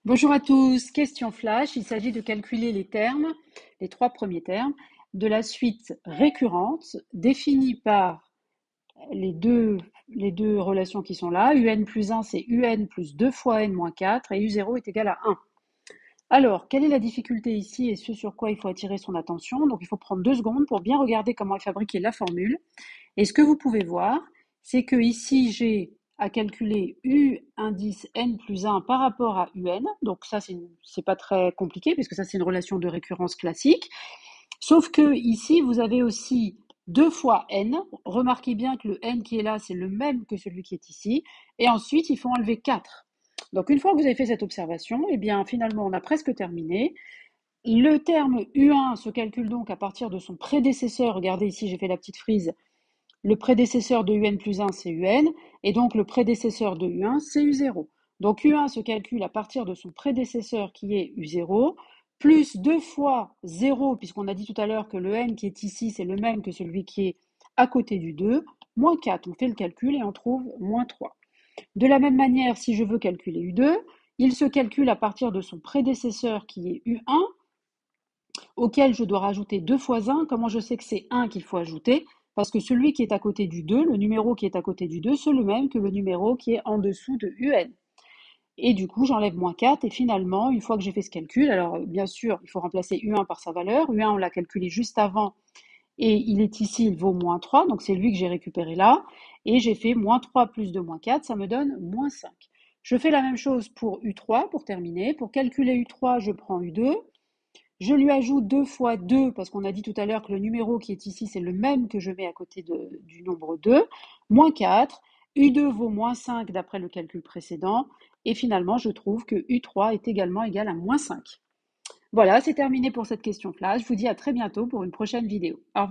Bonjour à tous, question flash. Il s'agit de calculer les termes, les trois premiers termes, de la suite récurrente définie par les deux, les deux relations qui sont là. UN plus 1, c'est UN plus 2 fois N moins 4 et U0 est égal à 1. Alors, quelle est la difficulté ici et ce sur quoi il faut attirer son attention? Donc, il faut prendre 2 secondes pour bien regarder comment est fabriquée la formule. Et ce que vous pouvez voir, c'est que ici, j'ai à calculer U indice N plus 1 par rapport à UN. Donc ça, c'est pas très compliqué, puisque ça, c'est une relation de récurrence classique. Sauf que ici, vous avez aussi 2 fois N. Remarquez bien que le N qui est là, c'est le même que celui qui est ici. Et ensuite, il faut enlever 4. Donc une fois que vous avez fait cette observation, eh bien finalement, on a presque terminé. Le terme U1 se calcule donc à partir de son prédécesseur. Regardez ici, j'ai fait la petite frise. Le prédécesseur de UN plus 1, c'est UN, et donc le prédécesseur de U1, c'est U0. Donc U1 se calcule à partir de son prédécesseur qui est U0, plus 2 fois 0, puisqu'on a dit tout à l'heure que le N qui est ici, c'est le même que celui qui est à côté du 2, moins 4. On fait le calcul et on trouve moins 3. De la même manière, si je veux calculer U2, il se calcule à partir de son prédécesseur qui est U1, auquel je dois rajouter 2 fois 1. Comment je sais que c'est 1 qu'il faut ajouter? Parce que celui qui est à côté du 2, le numéro qui est à côté du 2, c'est le même que le numéro qui est en dessous de UN. Et du coup, j'enlève moins 4 et finalement, une fois que j'ai fait ce calcul, alors bien sûr, il faut remplacer U1 par sa valeur. U1, on l'a calculé juste avant et il est ici, il vaut moins 3, donc c'est lui que j'ai récupéré là. Et j'ai fait moins 3 plus 2 moins 4, ça me donne moins 5. Je fais la même chose pour U3 pour terminer. Pour calculer U3, je prends U2. Je lui ajoute 2 fois 2, parce qu'on a dit tout à l'heure que le numéro qui est ici, c'est le même que je mets à côté du nombre 2, moins 4. U2 vaut moins 5 d'après le calcul précédent. Et finalement, je trouve que U3 est également égal à moins 5. Voilà, c'est terminé pour cette question flash. Je vous dis à très bientôt pour une prochaine vidéo. Au revoir.